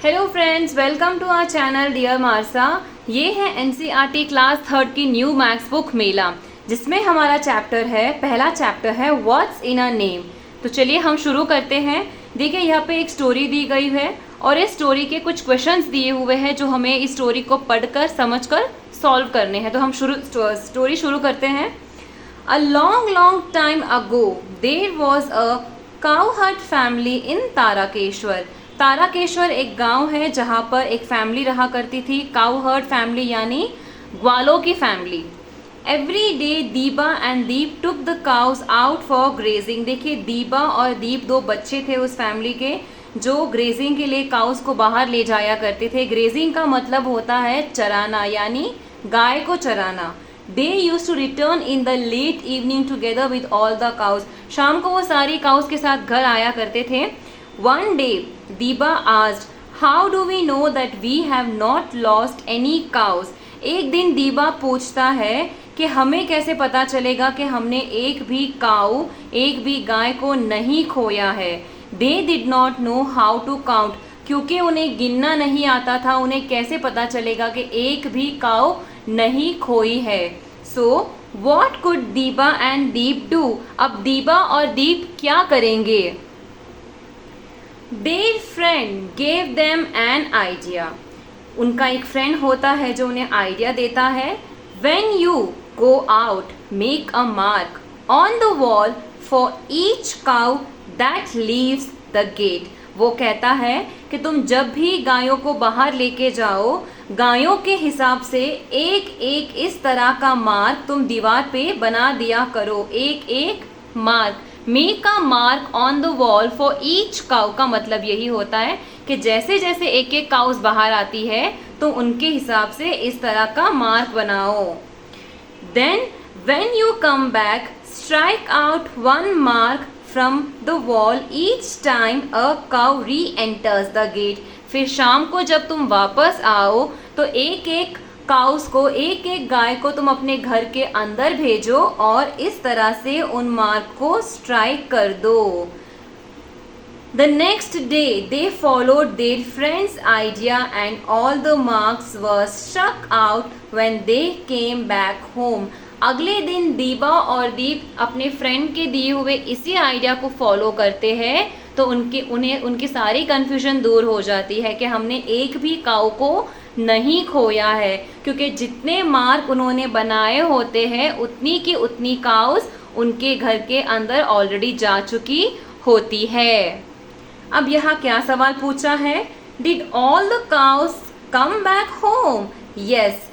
Hello friends, welcome to our channel dear मार्सा। ये है एनसीईआरटी क्लास 3 की न्यू मैथ्स बुक मेला, जिसमें हमारा पहला चैप्टर है व्हाट्स इन अ नेम। तो चलिए हम शुरू करते हैं। देखिए यहाँ पे एक स्टोरी दी गई है और इस स्टोरी के कुछ क्वेश्चंस दिए हुए हैं जो हमें इस स्टोरी को पढ़कर समझकर सॉल्व करने हैं। तो हम स्टोरी शुरू करते हैं। A long time ago, there was a cowherd family in ताराकेश्वर। ताराकेश्वर एक गांव है जहां पर एक फैमिली रहा करती थी, काउहर्ड फैमिली यानी ग्वालों की फैमिली। एवरी डे दीबा and Deep took the cows out for grazing. देखिए दीबा और दीप दो बच्चे थे उस फैमिली के जो ग्रेजिंग के लिए काउस को बाहर ले जाया करते थे। ग्रेजिंग का मतलब होता है चराना, यानी गाय को चराना। They used to return in the late evening together with all the cows. शाम को वो सारी काउस के साथ घर आया करते थे। One day, Diba asked, "How do we know that we have not lost any cows?" एक दिन दीबा पूछता है कि हमें कैसे पता चलेगा कि हमने एक भी काऊ, एक भी गाय को नहीं खोया है। They did not know how to count. क्योंकि उन्हें गिनना नहीं आता था, उन्हें कैसे पता चलेगा कि एक भी काऊ नहीं खोई है। सो वॉट कुड दीबा एंड दीप डू। अब दीबा और दीप क्या करेंगे। There friend gave them an idea. उनका एक फ्रेंड होता है जो उन्हें आइडिया देता है। When you go out make a mark on the wall for each cow that leaves the gate. वो कहता है कि तुम जब भी गायों को बाहर लेके जाओ, गायों के हिसाब से एक एक इस तरह का मार्क तुम दीवार पे बना दिया करो। एक एक mark, make a mark on the wall for each cow का मतलब यही होता है कि जैसे जैसे एक एक काउस बाहर आती है तो उनके हिसाब से इस तरह का मार्क बनाओ। Then when you come back strike out one mark from the wall each time a cow re-enters the gate. फिर शाम को जब तुम वापस आओ तो एक एक काउस को, एक एक गाय को तुम अपने घर के अंदर भेजो और इस तरह से उन मार्क को स्ट्राइक कर दो। The next day they followed their friend's idea and all the marks were struck out when they came back home. अगले दिन दीबा और दीप अपने फ्रेंड के दिए हुए इसी आइडिया को फॉलो करते हैं तो उनकी सारी कन्फ्यूजन दूर हो जाती है कि हमने एक भी काऊ को नहीं खोया है, क्योंकि जितने मार्क उन्होंने बनाए होते हैं उतनी की उतनी काउस उनके घर के अंदर ऑलरेडी जा चुकी होती है। अब यहाँ क्या सवाल पूछा है। Did all the cows come back home. Yes,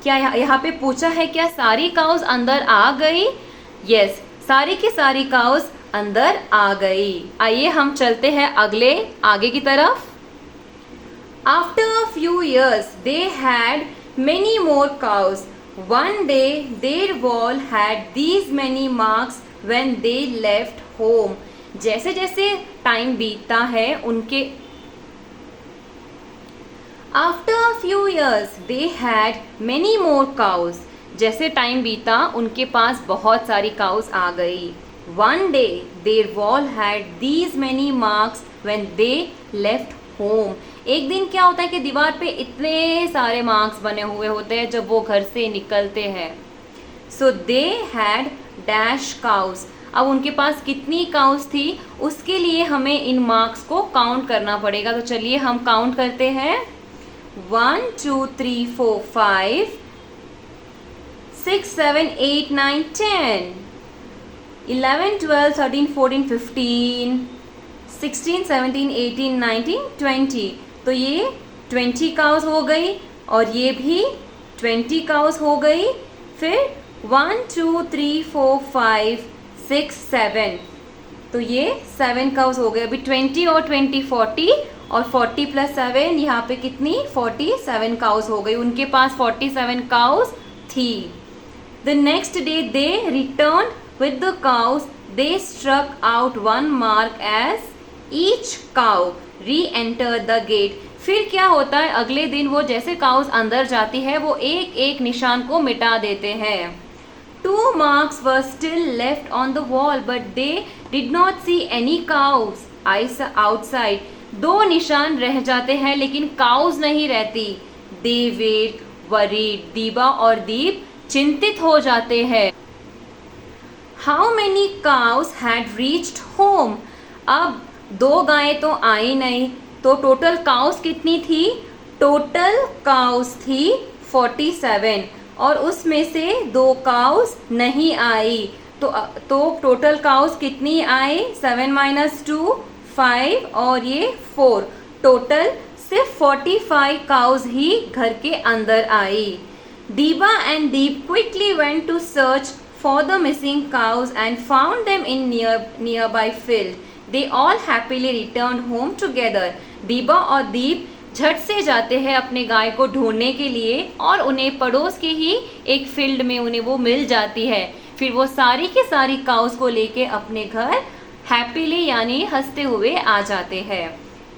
क्या यहाँ पे पूछा है क्या सारी काउस अंदर आ गई। यस, सारी की सारी काउस अंदर आ गई। आइए हम चलते हैं आगे की तरफ। After a few years they had many more cows. One day their wall had these many marks when they left home. जैसे जैसे टाइम बीतता है उनके After a few years, they had many more cows. जैसे time बीता उनके पास बहुत सारी काउस आ गई। One day, their wall had these many marks when they left home. एक दिन क्या होता है कि दीवार पे इतने सारे मार्क्स बने हुए होते हैं जब वो घर से निकलते हैं। So they had dash cows. अब उनके पास कितनी काउस थी उसके लिए हमें इन मार्क्स को काउंट करना पड़ेगा। तो चलिए हम काउंट करते हैं। 1 2 3 4 5 6 7 8 9 10 11 12 13 14 15 16 17 18 19 20। तो ये 20 काउस हो गई और ये भी 20 काउस हो गई। फिर 1 2 3 4 5 6 7, तो ये 7 काउस हो गए। अभी 20 और 20 40 और 40 प्लस 7 यहाँ पे कितनी 47 काउस हो गई। उनके पास 47 काउस थी। The next day they return with the cows. They struck out one mark as each cow reenter the gate. फिर क्या होता है, अगले दिन वो जैसे काउस अंदर जाती है वो एक एक निशान को मिटा देते हैं। 2 marks were still left on the wall but they did not see any cows outside. 2 निशान रह जाते हैं लेकिन काउज नहीं रहती। दे वेर वरीड, दीबा और दीप चिंतित हो जाते हैं। How many cows had reached home, अब 2 गायें तो आई नहीं, तो टोटल काउज कितनी थी? टोटल काउज थी 47 और उसमें से 2 काउज नहीं आई, तो टोटल काउज कितनी आई? 7 - 2 5 और ये 4, टोटल सिर्फ 45 काउज ही घर के अंदर आई। Deeba and Deep quickly went to search for the missing cows and found them in nearby field. They all happily returned home together. दीबा और दीप झट से जाते हैं अपने गाय को ढूंढने के लिए और उन्हें पड़ोस के ही एक फील्ड में उन्हें वो मिल जाती है। फिर वो सारी की सारी काउस को लेके अपने घर हैप्पीली यानी हंसते हुए आ जाते हैं।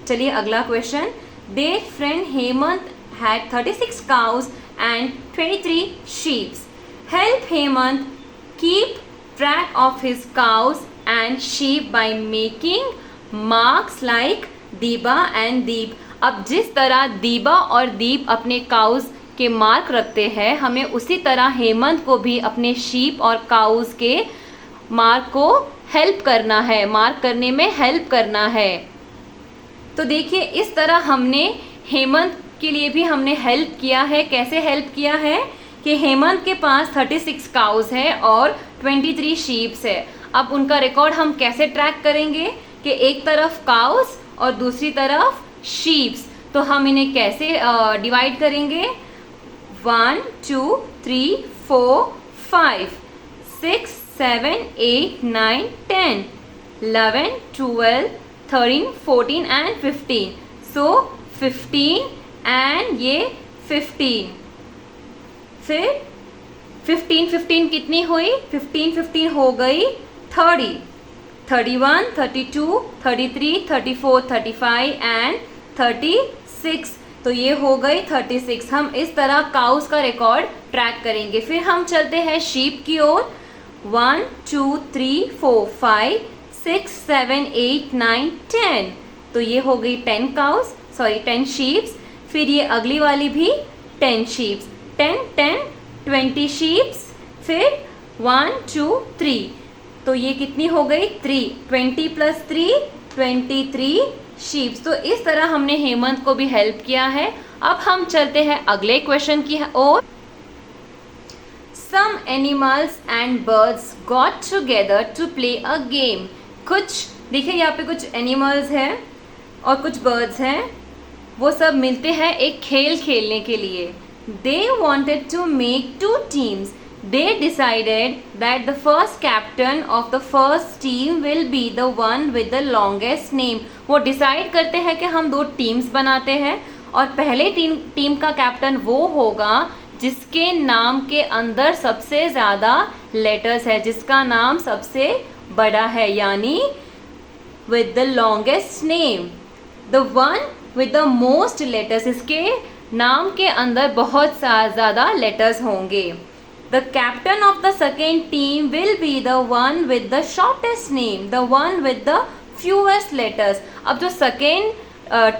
चलिए अगला question. Their friend Hemant had 36 cows and 23 sheep. Help Hemant keep track of his cows and sheep by making marks like दीबा and दीप। अब जिस तरह दीबा और दीप अपने काउज के मार्क रखते हैं, हमें उसी तरह हेमंत को भी अपने शीप और काउज के मार्क को हेल्प करना है, मार्क करने में हेल्प करना है। तो देखिए इस तरह हमने हेमंत के लिए भी हमने हेल्प किया है। कैसे हेल्प किया है कि हेमंत के पास 36 काउज है और 23 शीप्स है। अब उनका रिकॉर्ड हम कैसे ट्रैक करेंगे कि एक तरफ काउज और दूसरी तरफ शीप्स, तो हम इन्हें कैसे डिवाइड करेंगे? 1 2 3 4 5 6 7 8 9 10 11 12 13 14 and 15, so 15 and ये 15, फिर 15 15 कितनी हुई? 15 15 हो गई 30, 31 32 33 34 35 एंड 36, तो ये हो गई 36। हम इस तरह काउस का रिकॉर्ड ट्रैक करेंगे। फिर हम चलते हैं शीप की ओर। 1 2 3 4 5 6 7 8 9 10, तो ये हो गई 10 शीप्स। फिर ये अगली वाली भी 10 शीप्स, 10 10 20 शीप्स। फिर 1 2 3, तो ये कितनी हो गई? 3, 20 + 3 23 शीप्स। तो इस तरह हमने हेमंत को भी हेल्प किया है। अब हम चलते हैं अगले क्वेश्चन की ओर। Some animals and birds got together to play a game. कुछ देखिए यहाँ पे कुछ एनिमल्स हैं और कुछ बर्ड्स हैं, वो सब मिलते हैं एक खेल खेलने के लिए। They wanted to make 2 teams. They decided that the first captain of the first team will be the one with the longest name. वो डिसाइड करते हैं कि हम 2 टीम्स बनाते हैं और पहले टीम का कैप्टन वो होगा जिसके नाम के अंदर सबसे ज़्यादा लेटर्स है, जिसका नाम सबसे बड़ा है, यानी with the longest name, the one with the most letters, इसके नाम के अंदर बहुत ज़्यादा लेटर्स होंगे। The captain of the second team will be the one with the shortest name, the one with the fewest letters. अब जो second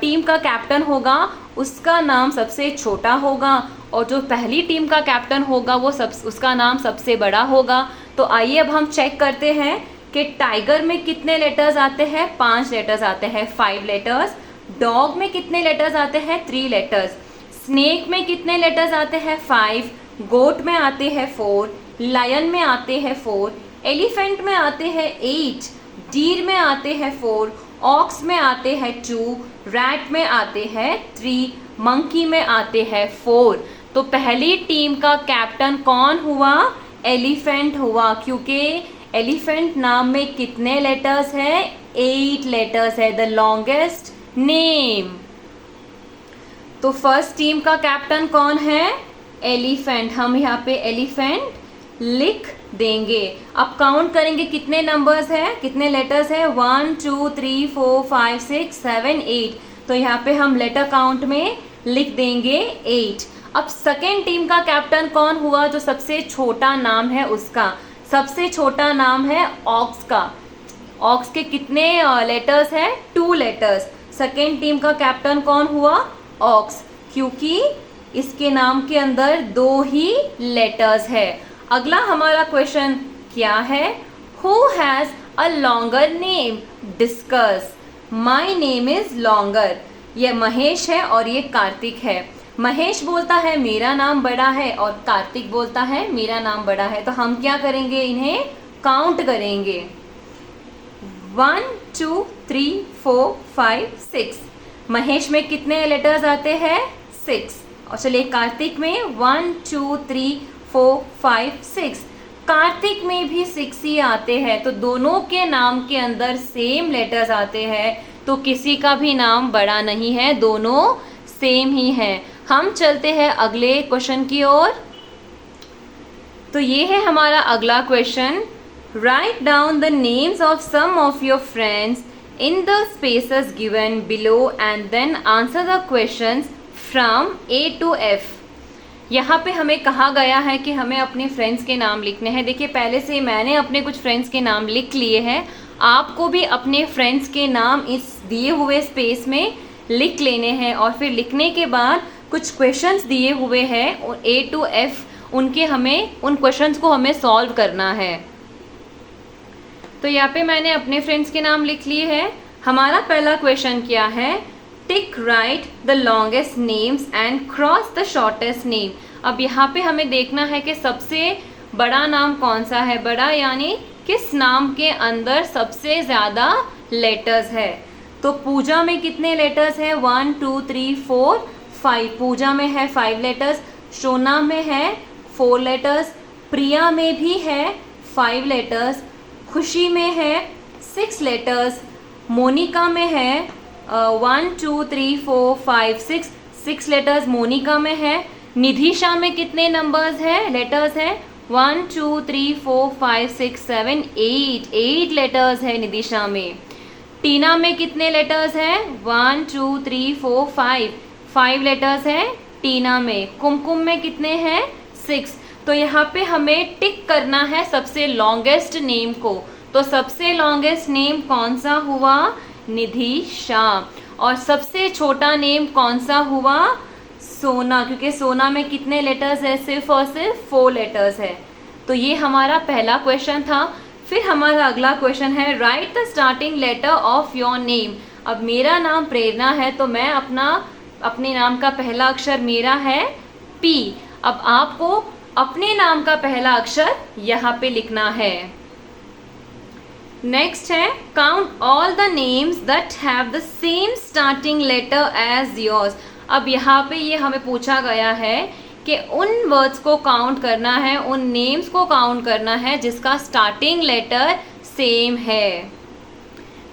team का कैप्टन होगा उसका नाम सबसे छोटा होगा और जो पहली टीम का कैप्टन होगा वो उसका नाम सबसे बड़ा होगा। तो आइए अब हम चेक करते हैं कि टाइगर में कितने लेटर्स आते हैं? 5 लेटर्स आते हैं, 5 लेटर्स। डॉग में कितने लेटर्स आते हैं? 3 लेटर्स। स्नेक में कितने लेटर्स आते हैं? 5। गोट में आते हैं 4, लायन में आते हैं 4, एलिफेंट में आते हैं 8, डीर में आते हैं 4, ऑक्स में आते हैं 2, रैट में आते हैं 3, मंकी में आते हैं 4। तो पहली टीम का कैप्टन कौन हुआ? एलिफेंट हुआ, क्योंकि एलिफेंट नाम में कितने लेटर्स हैं? 8 लेटर्स है, द लॉन्गेस्ट नेम। तो फर्स्ट टीम का कैप्टन कौन है? एलिफेंट। हम यहाँ पे एलिफेंट लिख देंगे। अब काउंट करेंगे कितने नंबर्स हैं, कितने लेटर्स हैं? 1 2 3 4 5 6 7 8। तो यहाँ पे हम लेटर काउंट में लिख देंगे 8। अब सेकेंड टीम का कैप्टन कौन हुआ? जो सबसे छोटा नाम है उसका। सबसे छोटा नाम है ऑक्स का। ऑक्स के कितने लेटर्स हैं? 2 लेटर्स। सेकेंड टीम का कैप्टन कौन हुआ? ऑक्स, क्योंकि इसके नाम के अंदर 2 ही लेटर्स है। अगला हमारा क्वेश्चन क्या है? Who has a longer name? Discuss. My name is longer. ये महेश है और ये कार्तिक है। महेश बोलता है मेरा नाम बड़ा है और कार्तिक बोलता है मेरा नाम बड़ा है। तो हम क्या करेंगे? इन्हें काउंट करेंगे। 1 2 3 4 5 6। महेश में कितने लेटर्स आते हैं? 6। और चलिए कार्तिक में 1 2 3 4 5 6। कार्तिक में भी 6 ही आते हैं। तो दोनों के नाम के अंदर सेम लेटर्स आते हैं, तो किसी का भी नाम बड़ा नहीं है, दोनों सेम ही है। हम चलते हैं अगले क्वेश्चन की ओर। तो ये है हमारा अगला question. Write down the names of some of your friends in the spaces given below and then answer the questions from A to F। यहाँ पे हमें कहा गया है कि हमें अपने फ्रेंड्स के नाम लिखने हैं। देखिए पहले से मैंने अपने कुछ फ्रेंड्स के नाम लिख लिए हैं, आपको भी अपने फ्रेंड्स के नाम इस दिए हुए स्पेस में लिख लेने हैं। और फिर लिखने के बाद कुछ क्वेश्चंस दिए हुए हैं और A to F, उन क्वेश्चंस को हमें सॉल्व करना है। तो यहाँ पे मैंने अपने फ्रेंड्स के नाम लिख लिए हैं। हमारा पहला क्वेश्चन क्या है? टिक right the longest names and cross the shortest name. अब यहाँ पे हमें देखना है कि सबसे बड़ा नाम कौन सा है। बड़ा यानी किस नाम के अंदर सबसे ज़्यादा लेटर्स है। तो पूजा में कितने लेटर्स है? 1 2 3 4 5। पूजा में है 5 लेटर्स। सोना में है 4 लेटर्स। प्रिया में भी है 5 लेटर्स। खुशी में है 6 लेटर्स। मोनिका में है 1 2 3 4 5 6 लेटर्स मोनिका में है। निधिशा में कितने नंबर्स है? लेटर्स है 1 2 3 4 5 6 7 8 लेटर्स है निधिशा में। टीना में कितने लेटर्स हैं? 1 2 3 4 5 लेटर्स है टीना में। कुमकुम में कितने हैं? 6। तो यहाँ पे हमें टिक करना है सबसे लॉन्गेस्ट नेम को। तो सबसे लॉन्गेस्ट नेम कौन सा हुआ? निधिशा। और सबसे छोटा नेम कौन सा हुआ? सोना, क्योंकि सोना में कितने लेटर्स है? सिर्फ और सिर्फ 4 लेटर्स है। तो ये हमारा पहला क्वेश्चन था। फिर हमारा अगला क्वेश्चन है write the starting letter of your name. अब मेरा नाम प्रेरणा है, तो मैं अपने नाम का पहला अक्षर मेरा है P। अब आपको अपने नाम का पहला अक्षर यहाँ पे लिखना है। नेक्स्ट है count all the names that have the same starting letter as yours. अब यहाँ पे ये हमें पूछा गया है कि उन वर्ड्स को काउंट करना है, उन नेम्स को काउंट करना है जिसका स्टार्टिंग लेटर सेम है।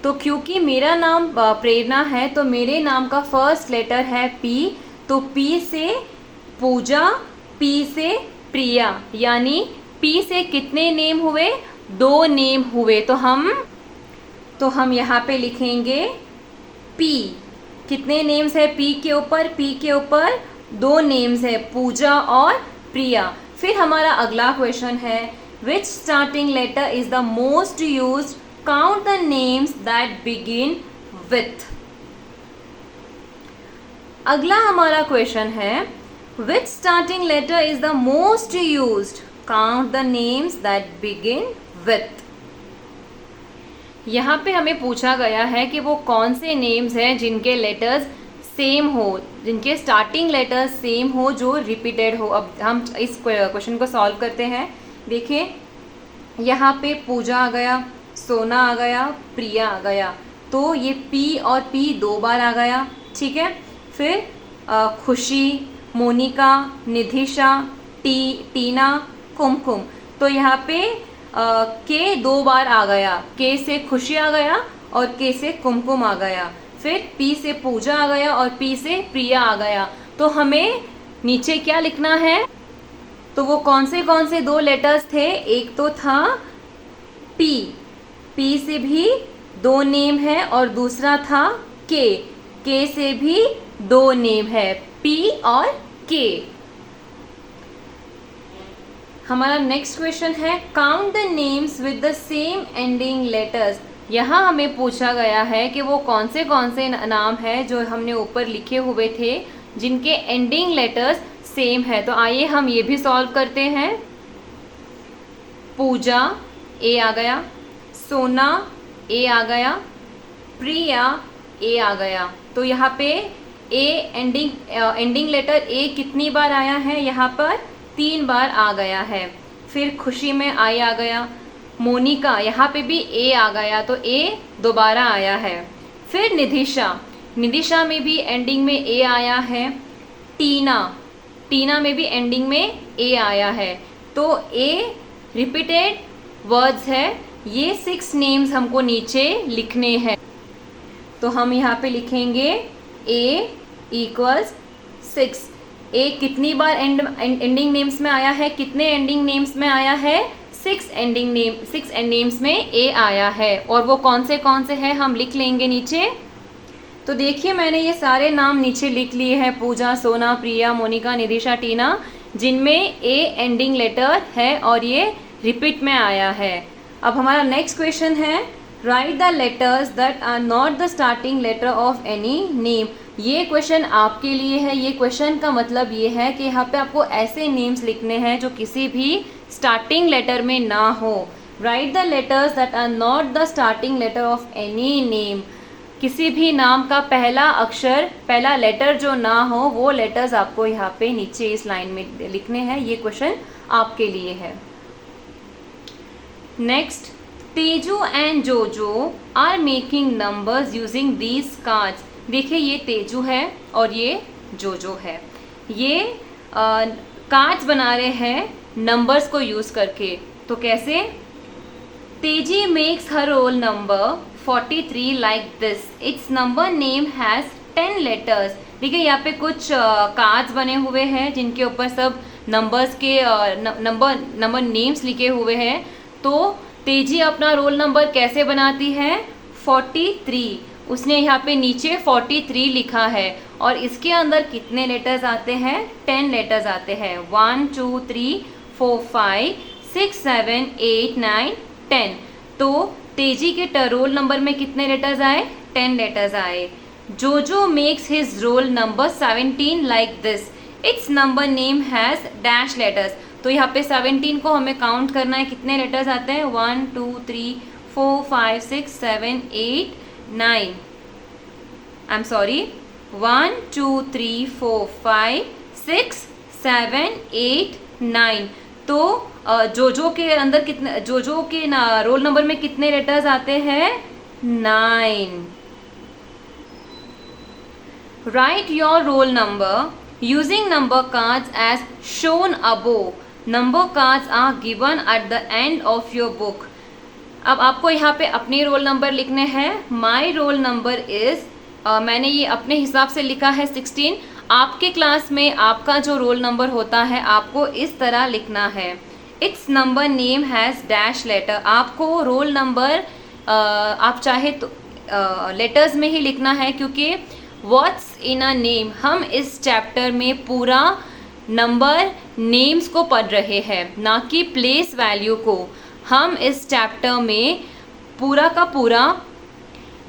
तो क्योंकि मेरा नाम प्रेरणा है, तो मेरे नाम का फर्स्ट लेटर है P। तो P से पूजा, P से प्रिया, यानी P से कितने नेम हुए? 2 नेम हुए। तो हम यहाँ पे लिखेंगे P। कितने नेम्स है P के ऊपर? P के ऊपर 2 नेम्स है, पूजा और प्रिया। फिर हमारा अगला क्वेश्चन है which starting letter is the most used? Count the names that begin with. अगला हमारा क्वेश्चन है which starting letter is the most used? Count the names that begin with. यहाँ पे हमें पूछा गया है कि वो कौन से नेम्स हैं जिनके लेटर्स सेम हो, जिनके स्टार्टिंग लेटर्स सेम हो, जो रिपीटेड हो। अब हम इस क्वेश्चन को सॉल्व करते हैं। देखिए यहाँ पे पूजा आ गया, सोना आ गया, प्रिया आ गया। तो ये P और P 2 बार आ गया, ठीक है। फिर खुशी, मोनिका, निधिशा, टीना, कुमकुम। तो यहाँ पे K 2 बार आ गया। K से खुशी आ गया और K से कुमकुम आ गया। फिर P से पूजा आ गया और P से प्रिया आ गया। तो हमें नीचे क्या लिखना है? तो वो कौन से 2 लेटर्स थे? एक तो था P, P से भी 2 नेम है, और दूसरा था K, K से भी 2 नेम है, P और K। हमारा नेक्स्ट क्वेश्चन है count the names with the same ending letters. यहाँ हमें पूछा गया है कि वो कौन से नाम है जो हमने ऊपर लिखे हुए थे जिनके एंडिंग लेटर्स सेम है। तो आइए हम ये भी सॉल्व करते हैं। पूजा ए आ गया, सोना ए आ गया, प्रिया ए आ गया। तो यहाँ पे ए एंडिंग लेटर ए कितनी बार आया है? यहाँ पर 3 बार आ गया है। फिर खुशी में आई आ गया, मोनिका यहाँ पे भी ए आ गया, तो ए दोबारा आया है। फिर निधिशा में भी एंडिंग में ए आया है। टीना में भी एंडिंग में ए आया है। तो ए रिपीटेड वर्ड्स है। ये 6 नेम्स हमको नीचे लिखने हैं। तो हम यहाँ पे लिखेंगे ए इक्वल्स 6। ए कितनी बार एंडिंग नेम्स में आया है? कितने एंडिंग नेम्स में आया है? 6 एंड नेम्स में ए आया है। और वो कौन से हैं हम लिख लेंगे नीचे। तो देखिए मैंने ये सारे नाम नीचे लिख लिए हैं, पूजा, सोना, प्रिया, मोनिका, निधिशा, टीना, जिनमें ए एंडिंग लेटर है और ये रिपीट में आया है। अब हमारा नेक्स्ट क्वेश्चन है, write the letters that are not the starting letter of any name. ये क्वेश्चन आपके लिए है। ये क्वेश्चन का मतलब ये है कि यहाँ पे आपको ऐसे नेम्स लिखने हैं जो किसी भी स्टार्टिंग लेटर में ना हो। Write the letters that are not the starting letter of any name. किसी भी नाम का पहला अक्षर, पहला लेटर जो ना हो, वो लेटर्स आपको यहाँ पे नीचे इस लाइन में लिखने हैं। ये क्वेश्चन आपके लिए है। Next, Teju and Jojo are making numbers using these cards. देखिए ये तेजू है और ये जोजो है। ये कार्ड्स बना रहे हैं नंबर्स को यूज करके। तो कैसे? तेजी makes her roll number 43 like this. Its number name has 10 letters. देखिए यहाँ पे कुछ कार्ड्स बने हुए हैं जिनके ऊपर सब नंबर्स के नंबर नेम्स लिखे हुए हैं। तो तेजी अपना रोल नंबर कैसे बनाती है? 43। उसने यहाँ पे नीचे 43 लिखा है और इसके अंदर कितने लेटर्स आते हैं? 10 लेटर्स आते हैं। 1 2 3 4 5 6 7 8 9 10। तो तेजी के रोल नंबर में कितने लेटर्स आए? 10 लेटर्स आए। जोजो makes his roll number 17 like this. It's number name has dash letters. तो यहाँ पे 17 को हमें काउंट करना है, कितने लेटर्स आते हैं? 1 2 3 4 5 6 7 8 9। I am sorry, 1 2 3 4 5 6 7 8 9। तो जोजो के अंदर कितने, जोजो के रोल नंबर में कितने लेटर्स आते हैं? 9। Write your roll number using number cards as shown above. Number cards are given at the end of your book. अब आपको यहाँ पे अपने रोल नंबर लिखने हैं। माई रोल नंबर इज, मैंने ये अपने हिसाब से लिखा है 16। आपके क्लास में आपका जो रोल नंबर होता है आपको इस तरह लिखना है। It's number name has dash letter. आपको रोल नंबर आप चाहे तो लेटर्स में ही लिखना है, क्योंकि व्हाट्स इन अ नेम, हम इस चैप्टर में पूरा नंबर नेम्स को पढ़ रहे हैं, ना कि प्लेस वैल्यू को। हम इस चैप्टर में पूरा का पूरा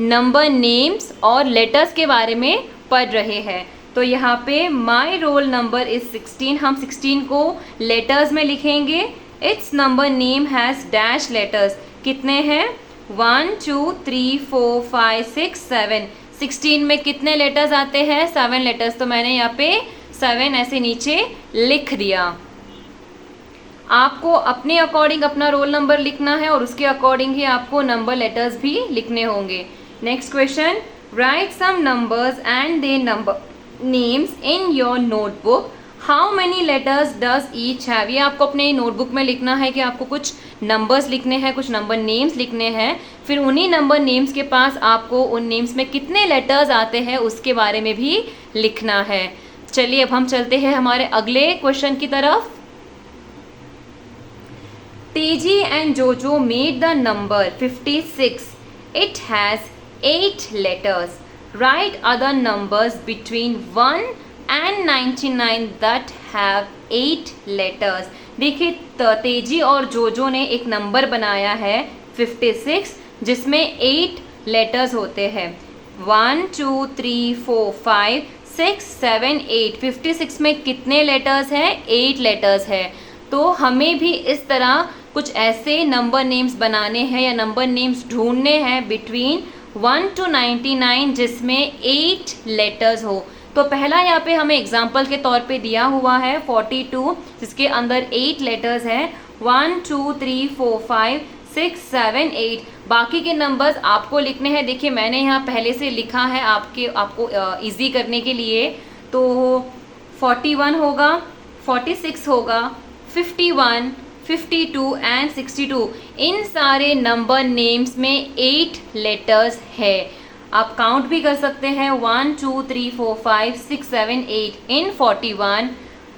नंबर नेम्स और लेटर्स के बारे में पढ़ रहे हैं। तो यहाँ पे माई रोल नंबर इज 16, हम 16 को लेटर्स में लिखेंगे। It's number name has dash letters. कितने हैं? 1 2 3 4 5 6 7। 16 में कितने लेटर्स आते हैं? 7 लेटर्स। तो मैंने यहाँ पे 7 ऐसे नीचे लिख दिया। आपको अपने अकॉर्डिंग अपना रोल नंबर लिखना है और उसके अकॉर्डिंग ही आपको नंबर लेटर्स भी लिखने होंगे। Next question, write some numbers and their number names in your notebook. How many letters does each have. ये आपको अपने नोटबुक में लिखना है कि आपको कुछ नंबर्स लिखने हैं, कुछ नंबर नेम्स लिखने हैं। फिर उन्हीं नंबर नेम्स के पास आपको उन नेम्स में कितने लेटर्स आते हैं उसके बारे में भी लिखना है। चलिए अब हम चलते हैं हमारे अगले क्वेश्चन की तरफ। तेजी एंड जोजो made the number 56. It has 8 letters. Write other numbers between 1 and 99 that have 8 letters. देखिए तेजी और जोजो ने एक नंबर बनाया है 56, जिसमें 8 लेटर्स होते हैं। 1 2 3 4 5 6 7 8, 56 में कितने लेटर्स हैं? 8 लेटर्स है। तो हमें भी इस तरह कुछ ऐसे नंबर नेम्स बनाने हैं या नंबर नेम्स ढूंढने हैं बिटवीन 1 to 99 जिसमें 8 लेटर्स हो। तो पहला यहाँ पे हमें एग्जाम्पल के तौर पे दिया हुआ है 42 जिसके अंदर 8 लेटर्स हैं। 1 2 3 4 5 6 7 8। बाकी के नंबर्स आपको लिखने हैं। देखिए मैंने यहाँ पहले से लिखा है आपको इजी करने के लिए। तो 41 होगा, 46 होगा, 51, 52 एंड 62। इन सारे नंबर नेम्स में 8 लेटर्स है। आप काउंट भी कर सकते हैं 1 2 3 4 5 6 7 8 इन 41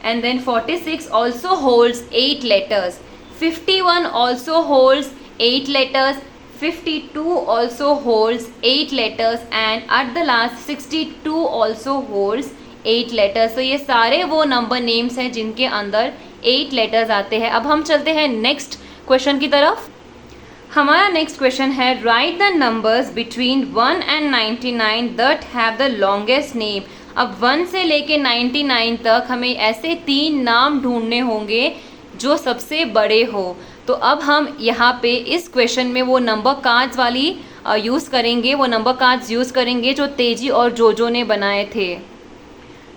and then 46 also holds 8 letters, 51 also holds 8 letters, 52 also holds 8 letters and at the last 62 also holds 8 letters। तो ये सारे वो नंबर नेम्स हैं जिनके अंदर 8 लेटर्स आते हैं। अब हम चलते हैं नेक्स्ट क्वेश्चन की तरफ। हमारा नेक्स्ट क्वेश्चन है write the numbers between 1 and 99 that have the longest name. अब 1 से लेके 99 तक हमें ऐसे 3 नाम ढूंढने होंगे जो सबसे बड़े हो। तो अब हम यहाँ पे इस क्वेश्चन में वो नंबर कार्ड्स वाली यूज़ करेंगे, वो नंबर कार्ड्स यूज़ करेंगे जो तेजी और जोजो ने बनाए थे।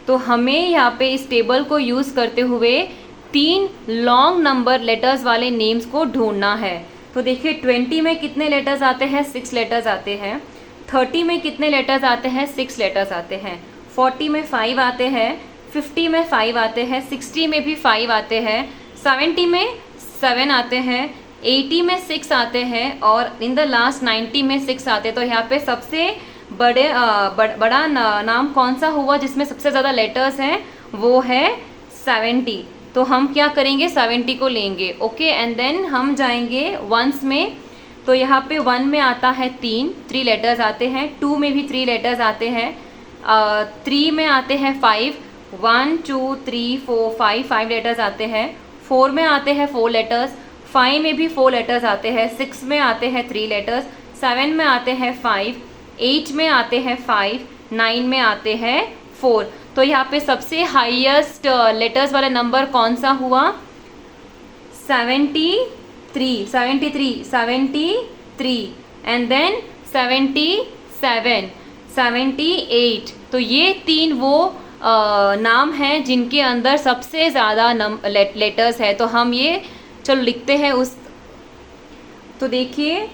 तो हमें यहाँ पे इस टेबल को यूज़ करते हुए 3 लॉन्ग नंबर लेटर्स वाले नेम्स को ढूंढना है। तो देखिए 20 में कितने लेटर्स आते हैं? 6 लेटर्स आते हैं। 30 में कितने लेटर्स आते हैं? 6 लेटर्स आते हैं। 40 में 5 आते हैं। 50 में 5 आते हैं। 60 में भी 5 आते हैं। 70 में 7 आते हैं। 80 में 6 आते हैं और इन द लास्ट 90 में 6 आते हैं। तो यहाँ पे सबसे बड़ा नाम कौन सा हुआ जिसमें सबसे ज़्यादा लेटर्स हैं? वो है 70। तो हम क्या करेंगे? 70 को लेंगे। ओके एंड देन हम जाएंगे वंस में। तो यहाँ पे 1 में आता है 3 लेटर्स आते हैं। 2 में भी 3 लेटर्स आते हैं। 3 में आते हैं 5, 1 2 3 4 5 लेटर्स आते हैं। 4 में आते हैं 4 लेटर्स। 5 में भी 4 लेटर्स आते हैं। 6 में आते हैं 3 लेटर्स। 7 में आते हैं 5, 8 में आते हैं 5, 9 में आते हैं 4। तो यहाँ पे सबसे हाईएस्ट लेटर्स वाला नंबर कौन सा हुआ? 73 एंड देन 77, 78। तो ये 3 वो नाम हैं जिनके अंदर सबसे ज़्यादा लेटर्स है। तो हम ये चलो लिखते हैं उस। तो देखिए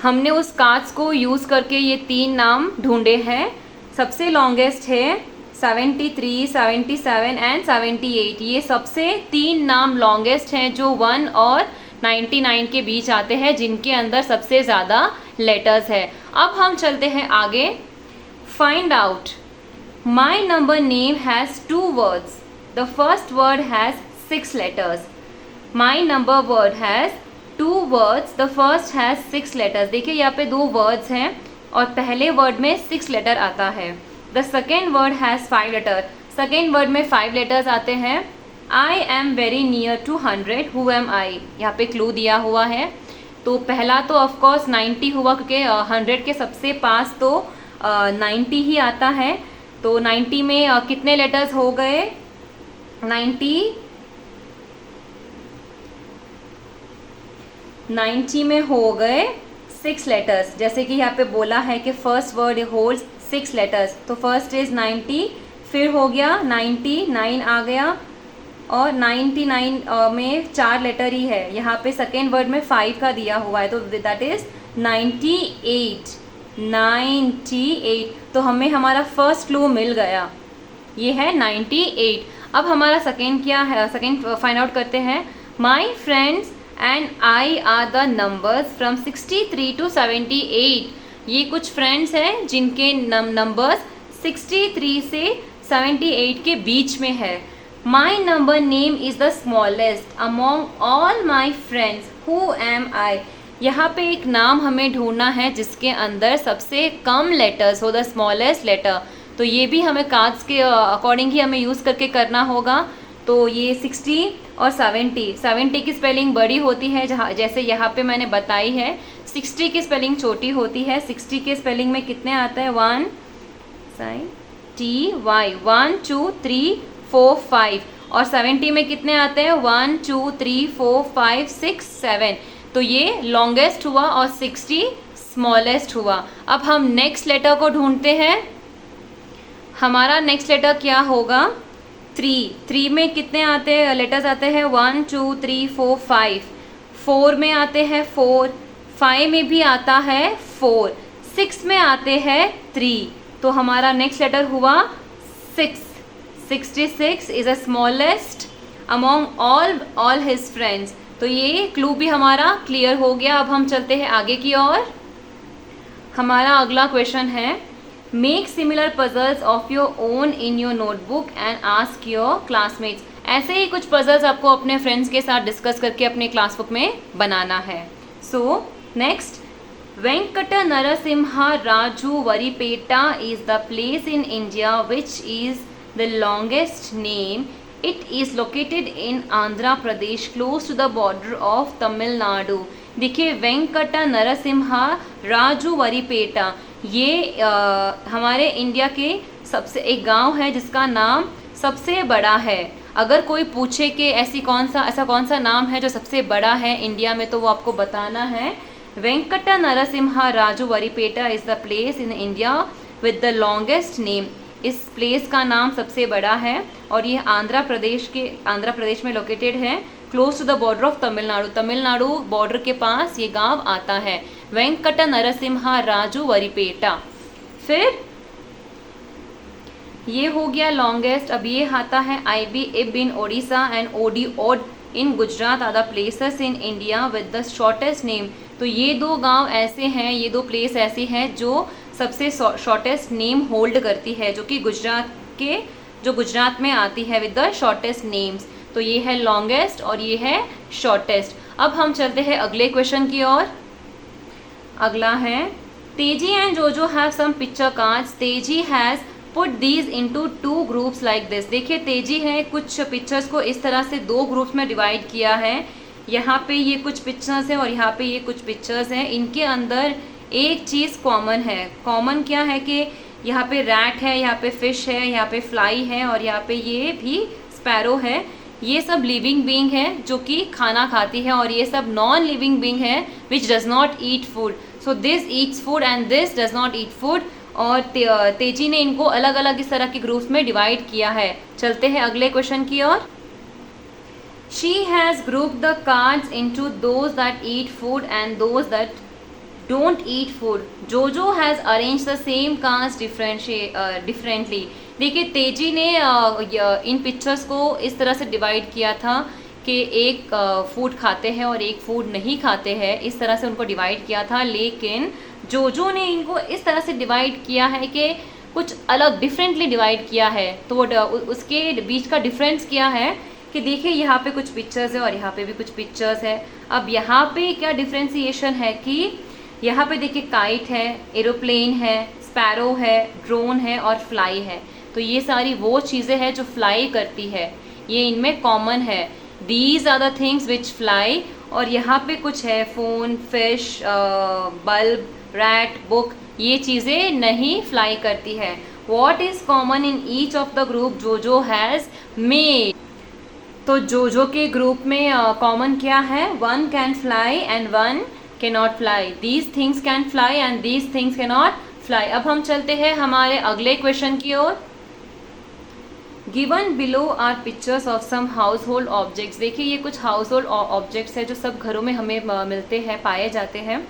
हमने उस कार्ड्स को यूज़ करके ये 3 नाम ढूंढे हैं। सबसे लॉन्गेस्ट है 73, 77 एंड 78। ये सबसे 3 नाम लॉन्गेस्ट हैं जो 1 और 99 के बीच आते हैं जिनके अंदर सबसे ज़्यादा लेटर्स है। अब हम चलते हैं आगे। Find out my number name has 2 words. The first word has 6 letters. My number word has 2 words. The first has 6 letters. देखिए यहाँ पे 2 words हैं और पहले वर्ड में 6 लेटर आता है। The second word has 5 letters. Second word में 5 लेटर्स आते हैं। I am very near to 100. Who am I? यहाँ पे क्लू दिया हुआ है। तो पहला तो ऑफकोर्स 90 हुआ क्योंकि 100 के सबसे पास तो 90 ही आता है। तो 90 में कितने लेटर्स हो गए? 90 में हो गए 6 लेटर्स। जैसे कि यहाँ पे बोला है कि फर्स्ट वर्ड होल्ड्स 6 लेटर्स। तो फर्स्ट इज 90, फिर हो गया 99 आ गया और 99 में 4 लेटर ही है। यहाँ पे सेकेंड वर्ड में 5 का दिया हुआ है तो दैट इज 98। तो हमें हमारा फर्स्ट क्लू मिल गया, ये है 98। अब हमारा सेकेंड क्या है? सेकेंड फाइंड आउट करते हैं। My friends and I R the numbers from 63 to 78। ये कुछ फ्रेंड्स हैं जिनके नंबर्स 63 से 78 के बीच में है। My number name is the smallest among all my friends. Who am I? यहाँ पे एक नाम हमें ढूंढना है जिसके अंदर सबसे कम लेटर्स हो, द स्मॉलेस्ट लेटर। तो ये भी हमें कार्ड्स के अकॉर्डिंग ही हमें यूज़ करके करना होगा। तो ये 60 और 70 की स्पेलिंग बड़ी होती है, जहाँ जैसे यहाँ पे मैंने बताई है 60 की स्पेलिंग छोटी होती है, 60 के स्पेलिंग में कितने आते हैं, 1 साइन टी वाई, 1 2 3 4 5, और 70 में कितने आते हैं, 1 2 3 4 5 6 7। तो ये लॉन्गेस्ट हुआ और 60 स्मॉलेस्ट हुआ। अब हम नेक्स्ट लेटर को ढूंढते हैं। हमारा नेक्स्ट लेटर क्या होगा, 3। 3 में कितने आते हैं, लेटर्स आते हैं 1 2 3 4 5, 4 में आते हैं 4, 5 में भी आता है 4, 6 में आते हैं 3। तो हमारा नेक्स्ट लेटर हुआ 6। 66 is a smallest among all his friends. तो ये क्लू भी हमारा क्लियर हो गया। अब हम चलते हैं आगे की ओर। हमारा अगला क्वेश्चन है, make similar puzzles of your own in your notebook and ask your classmates. ऐसे ही कुछ पजल्स आपको अपने फ्रेंड्स के साथ डिस्कस करके अपने क्लासबुक में बनाना है। So next, Venkata Narasimha Raju Varipeta is the place in India which is the longest name. It is located in Andhra Pradesh close to the border of Tamil Nadu. देखिए, वेंकटा नरसिम्हा राजू वरीपेटा, ये हमारे India के सबसे एक गांव है जिसका नाम सबसे बड़ा है। अगर कोई पूछे कि ऐसा कौन सा नाम है जो सबसे बड़ा है इंडिया में, तो वो आपको बताना है Venkata Narasimha Raju Varipeta is the place in India with the longest name. इस प्लेस का नाम सबसे बड़ा है और ये आंध्र प्रदेश में लोकेटेड है, close to the border of Tamil Nadu. Tamil Nadu border के पास ये गांव आता है, वेंकटा नरसिम्हा राजू वरीपेटा। फिर ये हो गया लॉन्गेस्ट। अब ये आता है IB Ib in Odisha and OD Od in Gujarat are the places in India with the shortest name. तो ये दो गांव ऐसे हैं, ये दो प्लेस ऐसी हैं जो सबसे शॉर्टेस्ट नेम होल्ड करती है, जो कि गुजरात में आती है विद द शॉर्टेस्ट नेम्स। तो ये है लॉन्गेस्ट और ये है शॉर्टेस्ट। अब हम चलते हैं अगले क्वेश्चन की ओर। अगला है, तेजी एंड जोजो हैव सम पिक्चर कार्ड्स, तेजी has put these into 2 groups like this. देखिए, तेजी है कुछ पिक्चर्स को इस तरह से 2 ग्रुप्स में डिवाइड किया है। यहाँ पे ये कुछ पिक्चर्स हैं और यहाँ पे ये कुछ पिक्चर्स हैं। इनके अंदर एक चीज़ कॉमन है। कॉमन क्या है कि यहाँ पे रैट है, यहाँ पे फिश है, यहाँ पे फ्लाई है और यहाँ पे ये भी स्पैरो है। ये सब लिविंग बीइंग है जो कि खाना खाती है और ये सब नॉन लिविंग बीइंग है which does not eat food. So this Yeats food and this does not eat food. और तेजी ने इनको अलग अलग इस तरह के ग्रुप्स में डिवाइड किया है। चलते हैं अगले क्वेश्चन की ओर। She has grouped the cards into those that eat food and those that don't eat food. Jojo has arranged the same cards differently. देखिए, तेजी ने इन पिक्चर्स को इस तरह से डिवाइड किया था कि एक फूड खाते हैं और एक फूड नहीं खाते हैं, इस तरह से उनको डिवाइड किया था। लेकिन जोजो ने इनको इस तरह से डिवाइड किया है कि कुछ अलग डिफरेंटली डिवाइड किया है। तो वो उसके बीच का डिफरेंस क्या है कि देखिए, यहाँ पे कुछ पिक्चर्स है और यहाँ पे भी कुछ पिक्चर्स है। अब यहाँ पे क्या डिफ्रेंसिएशन है कि यहाँ पे देखिए काइट है, एरोप्लेन है, स्पैरो है, ड्रोन है और फ्लाई है। तो ये सारी वो चीज़ें हैं जो फ्लाई करती है, ये इनमें कॉमन है। These are the things which fly. और यहाँ पे कुछ है, phone, fish, bulb, rat, book, ये चीज़ें नहीं फ्लाई करती है। What is common in each of the group Jojo has made. तो जोजो के ग्रुप में कॉमन क्या है, 1 can fly and 1 can not fly. These things can fly and these things can not fly. अब हम चलते हैं हमारे अगले क्वेश्चन की ओर। Given below are pictures of some household objects. देखिए, ये कुछ हाउस होल्ड ऑब्जेक्ट्स है जो सब घरों में हमें मिलते हैं, पाए जाते हैं।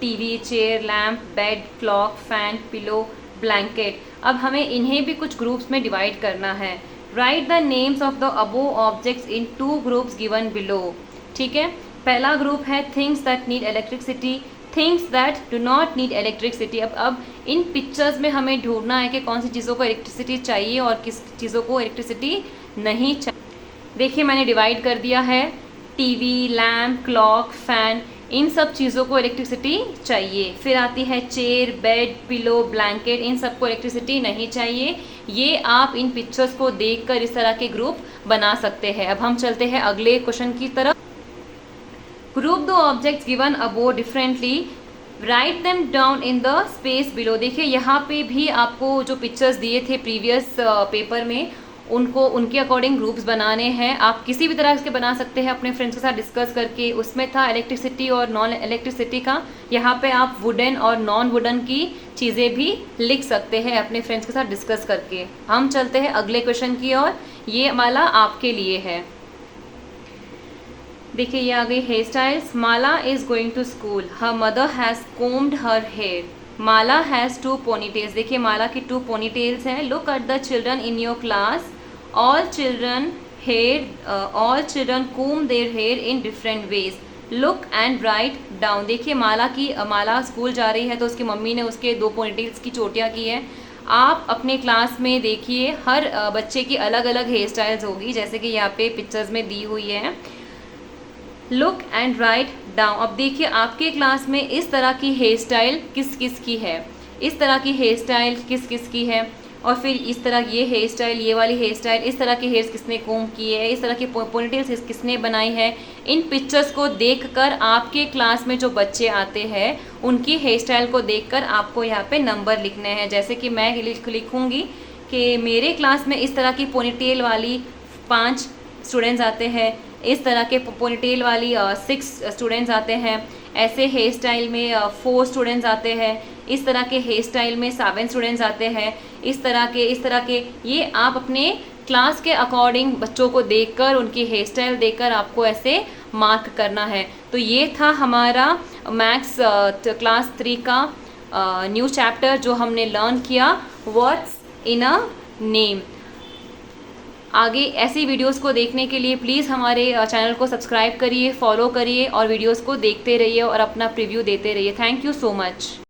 TV, chair, lamp, bed, clock, fan, pillow, blanket. अब हमें इन्हें भी कुछ ग्रुप्स में डिवाइड करना है। Write the names of the above objects in 2 groups given below. ठीक है, पहला ग्रुप है things that need electricity, things that do not need electricity. अब इन पिक्चर्स में हमें ढूंढना है कि कौन सी चीज़ों को इलेक्ट्रिसिटी चाहिए और किस चीज़ों को इलेक्ट्रिसिटी नहीं चाहिए। देखिए, मैंने डिवाइड कर दिया है, टीवी, लैम्प, क्लॉक, फैन, इन सब चीज़ों को इलेक्ट्रिसिटी चाहिए। फिर आती है चेयर, बेड, पिलो, ब्लैंकेट, इन सबको इलेक्ट्रिसिटी नहीं चाहिए। ये आप इन पिक्चर्स को देखकर इस तरह के ग्रुप बना सकते हैं। अब हम चलते हैं अगले क्वेश्चन की तरफ। ग्रुप दो objects given above differently write them down in the space below. देखिए यहाँ पे भी आपको जो पिक्चर्स दिए थे प्रीवियस पेपर में, उनको उनके अकॉर्डिंग ग्रुप्स बनाने हैं। आप किसी भी तरह के बना सकते हैं अपने फ्रेंड्स के साथ डिस्कस करके। उसमें था इलेक्ट्रिसिटी और नॉन इलेक्ट्रिसिटी का, यहाँ पे आप वुडन और नॉन वुडन की चीज़ें भी लिख सकते हैं अपने फ्रेंड्स के साथ डिस्कस करके। हम चलते हैं अगले क्वेश्चन की ओर। ये माला आपके लिए है। देखिए ये आ गई hair styles. Mala is going to school, her mother has combed her hair, Mala has 2 ponytails. देखिए माला की 2 पोनीटेल्स हैं। Look at the children in your class, all children comb their hair in different ways, look and write down। देखिए माला school जा रही है तो उसकी mummy ने उसके 2 पोनीटेल्स की चोटियाँ की है। आप अपने क्लास में देखिए हर बच्चे की अलग अलग हेयर स्टाइल्स होगी, जैसे कि यहाँ पे पिक्चर्स में दी हुई है। Look and write down. अब देखिए आपके क्लास में इस तरह की हेयर स्टाइल किस किस की है, इस तरह की हेयर स्टाइल किस किस की है, और फिर इस तरह ये हेयर स्टाइल, ये वाली हेयर स्टाइल, इस तरह के हेयर्स किसने कोम किए हैं, इस तरह की पोनीटेल्स किसने बनाई है। इन पिक्चर्स को देखकर आपके क्लास में जो बच्चे आते हैं उनकी हेयर स्टाइल को देखकर आपको यहाँ पे नंबर लिखने हैं। जैसे कि मैं लिखूँगी कि मेरे क्लास में इस तरह की पोनीटेल वाली 5 स्टूडेंट्स आते हैं, इस तरह के पोनीटेल वाली 6 स्टूडेंट्स आते हैं, ऐसे हेयर स्टाइल में 4 स्टूडेंट्स आते हैं, इस तरह के हेयर स्टाइल में 7 स्टूडेंट्स आते हैं, इस तरह के ये आप अपने क्लास के अकॉर्डिंग बच्चों को देखकर, उनकी हेयर स्टाइल देखकर आपको ऐसे मार्क करना है। तो ये था हमारा मैथ्स क्लास 3 का न्यू चैप्टर जो हमने लर्न किया, वर्ड्स इन अ नेम। आगे ऐसी वीडियोस को देखने के लिए प्लीज़ हमारे चैनल को सब्सक्राइब करिए, फॉलो करिए और वीडियोस को देखते रहिए और अपना प्रीव्यू देते रहिए। Thank you so much.